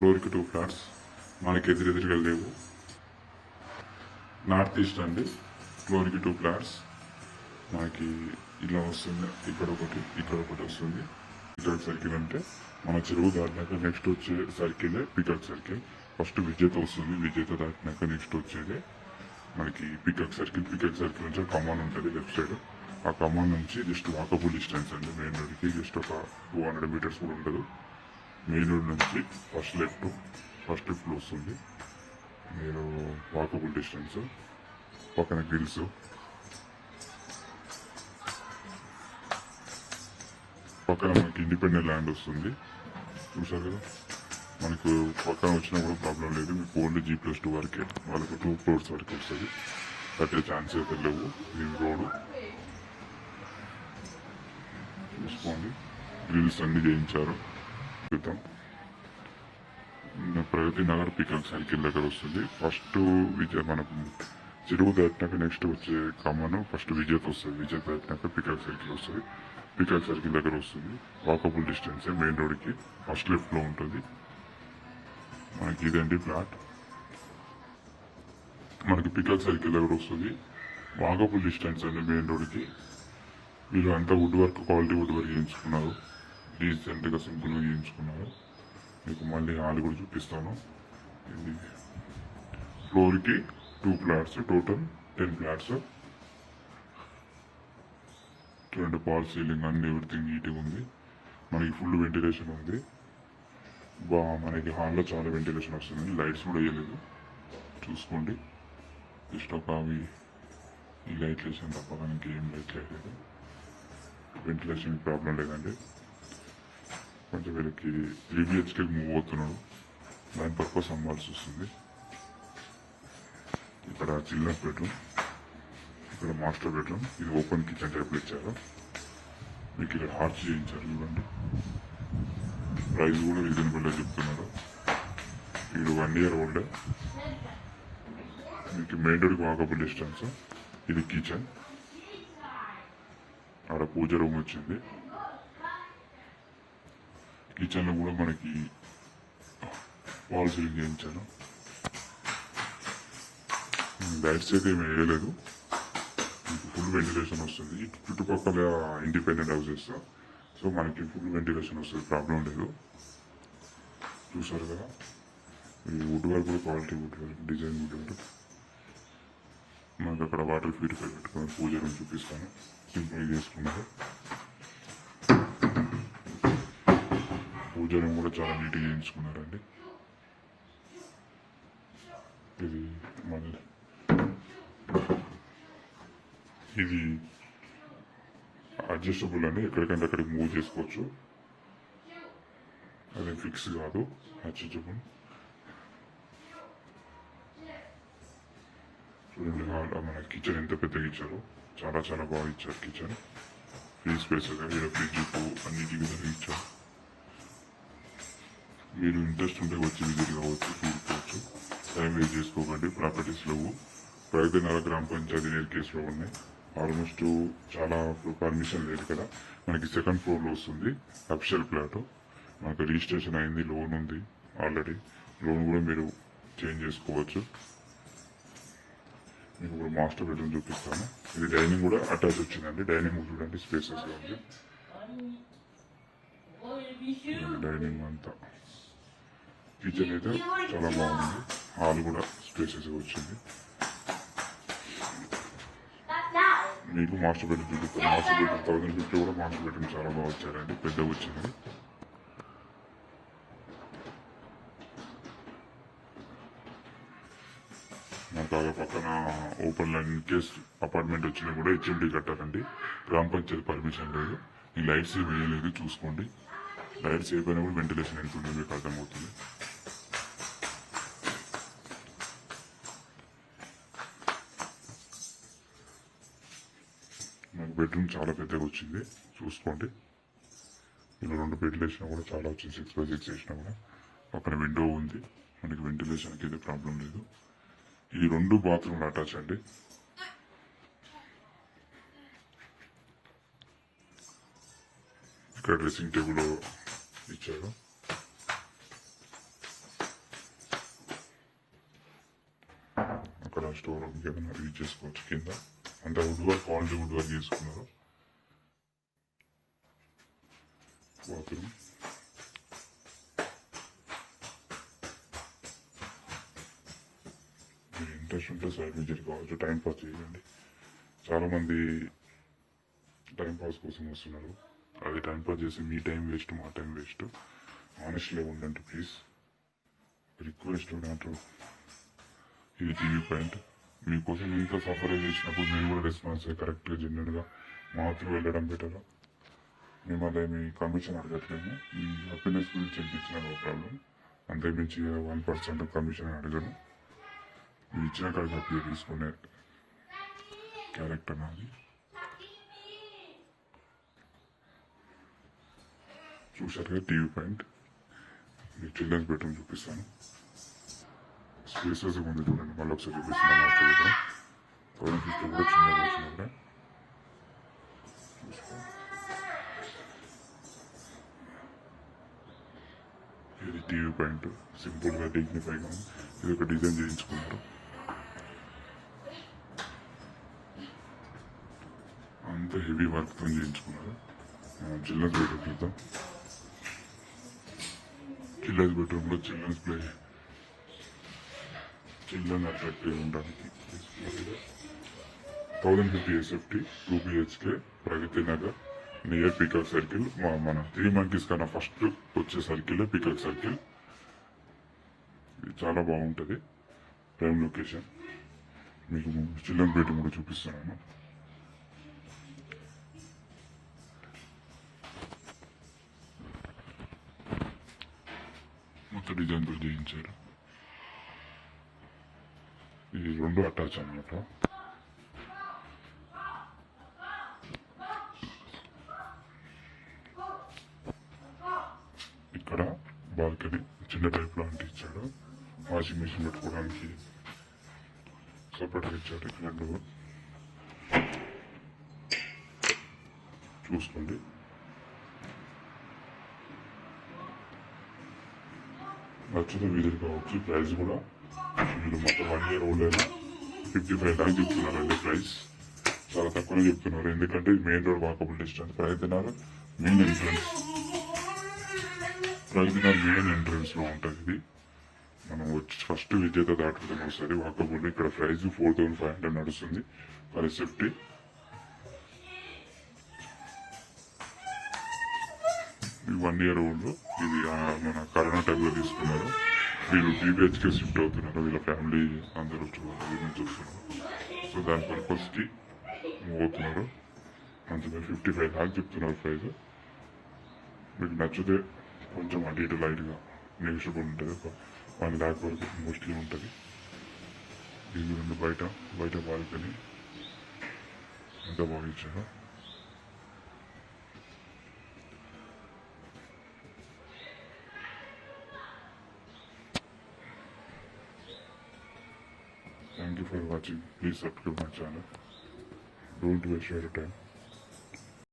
ఫ్లోర్కి 2 ఫ్లాట్స్ మనకి ఎదురెదురుగా లేవు. నార్త్ ఈస్ట్ అండి. ఫ్లోర్కి 2 ఫ్లాట్స్ మనకి ఇలా వస్తుంది. ఇక్కడ ఒకటి వస్తుంది. పికాక్ సర్కిల్ అంటే మన చెరువు దాటినాక నెక్స్ట్ వచ్చే సర్కిలే పికాక్ సర్కిల్. ఫస్ట్ విజేత వస్తుంది. విజేత దాటినాక నెక్స్ట్ వచ్చేదే మనకి పికాక్ సర్కిల్. పికాక్ సర్కిల్ నుంచి కమాన్ ఉంటుంది లెఫ్ట్ సైడ్. ఆ కమాన్ నుంచి జస్ట్ వాకబుల్ డిస్టెన్స్ అండి. మెయిన్ రోడ్కి జస్ట్ ఒక 200 మీటర్స్ కూడా ఉండదు. మెయిన్ రోడ్ నుంచి ఫస్ట్ లెఫ్ట్ వస్తుంది. మీరు వాకబుల్ డిస్టెన్స్, పక్కన గ్రిల్స్, పక్కన మనకి ఇండిపెండెంట్ ల్యాండ్ వస్తుంది. చూసారు కదా, మనకు పక్కన వచ్చినా కూడా ప్రాబ్లం లేదు. మీకు ఓన్లీ G+2 వరకే, వాళ్ళకి 2 ఫ్లోర్స్ వరకు వస్తుంది. కట్టే ఛాన్స్ అయితే లేవు. ఇది రోడ్డు చూసుకోండి. గ్రిల్స్ అన్ని చేయించారు. చూద్దాం. ప్రగతి నగర్ పికాక్ సర్కిల్ దగ్గర వస్తుంది. ఫస్ట్ మనకు చెరువు దాటినాక నెక్స్ట్ వచ్చే కమాను ఫస్ట్ విజేత వస్తుంది. విజేత దాటినాక పికాక్ సర్కిల్ వస్తుంది. పికాక్ సర్కిల్ దగ్గర వస్తుంది. వాకబుల్ డిస్టెన్స్ మెయిన్ రోడ్కి ఫస్ట్ లెఫ్ట్లో ఉంటుంది. మనకి ఇదండి ఫ్లాట్. మనకి పికాక్ సర్కిల్ దగ్గర వస్తుంది. వాకబుల్ డిస్టెన్స్ అండి మెయిన్ రోడ్కి. వీళ్ళు అంతా wood work, quality wood work చేయించుకున్నారు. డీసెంట్గా సింపుల్గా చేయించుకున్నారు. మీకు మళ్ళీ హాల్ కూడా చూపిస్తాను. ఇది ఫ్లోర్కి 2 ఫ్లాట్స్, టోటల్ 10 ఫ్లాట్స్. చూడండి, పాల్ సీలింగ్ అన్ని ఎవ్రీథింగ్ నీట్గా ఉంది. మనకి ఫుల్ వెంటిలేషన్ ఉంది. మనకి హాల్లో చాలా వెంటిలేషన్ వస్తుంది. లైట్స్ కూడా వేయలేదు, చూసుకోండి. జస్ట్ ఒక అవి ఈ లైట్ వేసాను తప్ప మనకి ఏం లైట్ లేదు. వెంటిలేషన్ ప్రాబ్లం లేదండి. కొంచెం వీళ్ళకి 3 BHK మూవ్ అవుతున్నాడు. దాని పర్పస్ అమ్మాల్సి వస్తుంది. ఇక్కడ చిల్డ్రన్స్ బెడ్రూమ్, ఇక్కడ మాస్టర్ బెడ్రూమ్. ఇది ఓపెన్ కిచెన్ టైప్లో ఇచ్చారు. మీకు ఇక్కడ హార్చ్ చేయించారు. చూడండి, ప్రైస్ కూడా రీజనబుల్గా చెప్తున్నారు. ఇది 1 year ఓల్డ్. మీకు మెయిన్ డోర్కి వాకబుల్ డిస్టెన్స్. ఇది కిచెన్. ఆడ పూజ రూమ్ వచ్చింది. కిచెన్లో కూడా మనకి వాల్ సీలింగ్ చేయించాను. లైట్స్ అయితే ఏమి వేయలేదు. మీకు ఫుల్ వెంటిలేషన్ వస్తుంది. చుట్టుపక్కల ఇండిపెండెంట్ హౌసెస్, సో మనకి ఫుల్ వెంటిలేషన్ వస్తుంది, ప్రాబ్లం లేదు. చూసారు కదా, ఈ వుడ్ వర్క్ కూడా quality wood work, design wood work. మనకు అక్కడ వాటర్ ప్యూరిఫై పెట్టుకుని పూజ రూమ్ చూపిస్తాను. సింపుల్గా చేసుకున్నారు. పూజ రూమ్ కూడా చాలా నీట్గా చేయించుకున్నారండి. ఇది మళ్ళీ ఇది అడ్జస్టబుల్ అండి. ఎక్కడికంటే అక్కడికి మూవ్ చేసుకోవచ్చు. అదే ఫిక్స్ కాదు, అడ్జస్టబుల్. చూడండి, మన కిచెన్ ఎంత పెద్దగా ఇచ్చారో. చాలా చాలా బాగా ఇచ్చారు కిచెన్. ఫ్రీ స్పేస్ ఇక్కడ ఫ్రిడ్జ్కు అన్నిటికీ దగ్గర ఇచ్చారు. మీరు ఇంట్రెస్ట్ ఉంటే వచ్చి విజిట్ కావచ్చు, చూసుకోవచ్చు. టైం వేస్ట్ చేసుకోకండి. ప్రాపర్టీస్ లేవు. ప్రగతి నగర్ గ్రామ పంచాయతీ నేర్ కేసులో ఉన్నాయి. ఆల్మోస్ట్ చాలా పర్మిషన్ లేదు కదా. మనకి 2nd ఫ్లోర్లో వస్తుంది. Official flat. మనకు రిజిస్ట్రేషన్ అయింది, లోన్ ఉంది ఆల్రెడీ. లోన్ కూడా మీరు చేంజ్ చేసుకోవచ్చు. మీకు ఇప్పుడు మాస్టర్ బెడ్రూమ్ చూపిస్తాను. ఇది డైనింగ్ కూడా అటాచ్ వచ్చిందండి. డైనింగ్ చూడండి, స్పేసెస్గా ఉంది. డైనింగ్ అంతా. కిచెన్ అయితే చాలా బాగుంది. హాల్ కూడా స్పేసెస్గా వచ్చింది. మీకు మాస్టర్ బెడ్రూమ్ చూపిస్తాను. మాస్టర్ బెడ్రూమ్ 1050 కూడా మాస్టర్ బెడ్రూమ్ చాలా బాగా వచ్చారండి, పెద్దగా వచ్చింది. మనకు పక్కన open land, in case apartment వచ్చినా కూడా HMD కట్టారండి. గ్రామ పంచాయతీ పర్మిషన్ లేదు. ఈ లైట్స్ ఏమి వేయలేదు, చూసుకోండి. లైట్స్ అయిపోయినా కూడా వెంటిలేషన్ ఎంత ఉందో మీకు అర్థమవుతుంది. మనకు బెడ్రూమ్ చాలా పెద్దగా వచ్చింది, చూసుకోండి. ఇలా 2 బెడ్లు వేసినా కూడా చాలా వచ్చింది. 6x6 వేసినా కూడా. పక్కన విండో ఉంది. మనకి వెంటిలేషన్కి అయితే ప్రాబ్లం లేదు. ఈ 2 బాత్రూమ్లు అటాచ్ అండి. ఇక్కడ డ్రెస్సింగ్ టేబుల్ ఇచ్చారు. అక్కడ స్టోర్ రూమ్కి ఏమైనా యూజ్ చేసుకోవచ్చు. కింద అంతా wood work, quality wood work చేసుకున్నారు. బాత్రూమ్ మీరు ఇంట్రెస్ట్ ఉంటే సైడ్ విజిట్ కావచ్చు, టైం పాస్ చేయండి. చాలామంది టైం పాస్ కోసం వస్తున్నారు. అది టైం పాస్ చేసి మీ టైం వేస్ట్, మా టైం వేస్ట్. ఆనెస్ట్లీ ఉండండి ప్లీజ్. రిక్వెస్ట్ నాకు. ఇది టీవీ పాయింట్. మీకోసం ఇంత సఫర్ చేసినప్పుడు మీరు కూడా రెస్పాన్స్ కరెక్ట్గా జెన్యున్గా మాత్రం వెళ్ళడం బెటర్. మిమ్మల్ని మీ కమిషన్ అడగట్లేము. మీ హ్యాపీనెస్ గురించి చెప్పించిన నో ప్రాబ్లం. అంతకుమించి 1% కమిషన్ అడగను. మీరు ఇచ్చిన కాడికి హ్యాపీగా తీసుకునే క్యారెక్టర్ నాది. చూసారుగా టీవీ పాయింట్. మీ చిల్డ్రన్స్ బెడ్రూమ్ చూపిస్తాను. స్పేసెస్ ముందు చూడండి. మళ్ళీ ఒకసారి చూపిస్తున్నాను. మాస్టర్ బెడ్రూమ్ 1050 కూడా చిన్నగా వచ్చినా కూడా చూసుకోండి. ఇది టీవీ పాయింట్. సింపుల్గా డిగ్నిఫైగా ఇది ఒక డిజైన్ చేయించుకున్నారు. అంత హెవీ వర్క్తో చేయించుకున్నారు. చిల్డ్రన్స్ బెడ్రూమ్ చూద్దాం. చిల్డ్రన్స్ బెడ్రూమ్లో చిల్డ్రన్ అట్రాక్టివ్ ఉండడానికి 1050 SFT 2 BHK Pragathi Nagar near peacock circle. మన 3 monkeys కన్నా ఫస్ట్ వచ్చే సర్కిల్ పీకాక్ సర్కిల్. ఇది చాలా బాగుంటుంది. Prime location. మీకు చిల్డ్రన్ బెడ్రూమ్ కూడా చూపిస్తున్నాను. మొత్తం డిజైన్తో చేయించారు. ఇది 2 అటాచ్ అన్నమాట. ఇక్కడ బాల్కనీ చిన్న టైప్లో అంటే ఇచ్చాడు. వాషింగ్ మిషన్ పెట్టుకోవడానికి సపరేట్గా ఇచ్చాడు. 2 చూసుకోండి. నచ్చితే విజిట్ కావచ్చు. ప్రైస్ కూడా మీరు మొత్తం 1 year ఓల్డ్ అయినా 55 lakhs చెప్తున్నారు అండి. ప్రైస్ చాలా తక్కువనే చెప్తున్నారు. ఎందుకంటే main road walkable distance. Pragathi Nagar main entrance. Pragathi Nagar main ఎంట్రన్స్లో ఉంటుంది ఇది. మనం వచ్చి ఫస్ట్ విజేత దాటుతుంది ఒకసారి వాకబుల్. ఇక్కడ ప్రైస్ 4500 నడుస్తుంది ఫర్ సేఫ్టీ. ఇది 1 year ఓల్డ్. ఇది మన కరోనా టైంలో తీసుకున్నారు. వీళ్ళు 3 BHK షిఫ్ట్ అవుతున్నారు. వీళ్ళ ఫ్యామిలీ అందరూ చూస్తున్నారు. సో దాని పర్పస్కి మూవ్ అవుతున్నారు. అందుకని 55 lakhs చెప్తున్నారు ప్రైస్. మీకు నచ్చితే కొంచెం అటు ఇటు లైట్గా నెగిషియబుల్ ఉంటుంది. ఒక 1 lakh వరకు మోస్ట్లీ ఉంటుంది. ఇది రెండు బయట బాల్కనీ ఎంత బాగా ఇచ్చారో. Thank you for watching. Please subscribe my channel. Don't waste your time.